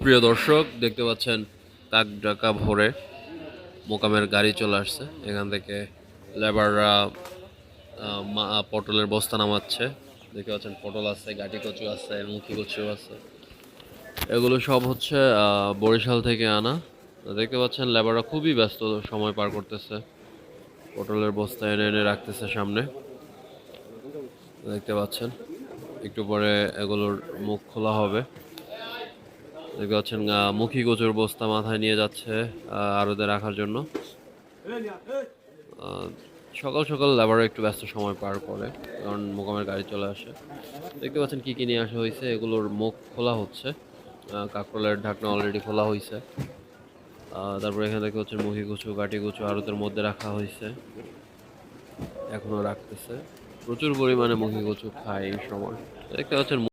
প্রিয় দর্শক, দেখতে পাচ্ছেন কাকডাকা ভোরে মোকামের গাড়ি চলে আসছে। এখান থেকে লেবাররা পটলের বস্তা নামাচ্ছে। দেখতে পাচ্ছেন পটল আছে, গাটি কচু আছে, মুখি কচু আছে। এগুলো সব হচ্ছে বরিশাল থেকে আনা। দেখতে পাচ্ছেন লেবাররা খুবই ব্যস্ত সময় পার করতেছে, পটলের বস্তা এনে এনে রাখতেছে সামনে। দেখতে পাচ্ছেন একটু পরে এগুলোর মুখ খোলা হবে। দেখতে পাচ্ছেন মুখী কচুর বস্তা মাথায় নিয়ে যাচ্ছে আড়তে রাখার জন্য। আহ, সকাল সকাল লেবাররা একটু ব্যস্ত সময় পার করে, কারণ মোকামের গাড়ি চলে আসে। দেখতে পাচ্ছেন কি কি নিয়ে আসা হয়েছে, এগুলোর মুখ খোলা হচ্ছে। কাঁকরোলের ঢাকনা অলরেডি খোলা হয়েছে। তারপরে এখানে দেখতে পাচ্ছেন মুখী কচু, গাটি কচু আড়তের মধ্যে রাখা হয়েছে, এখনো রাখতেছে। প্রচুর পরিমাণে মুখী কচু খায় এই সময়। দেখতে পাচ্ছেন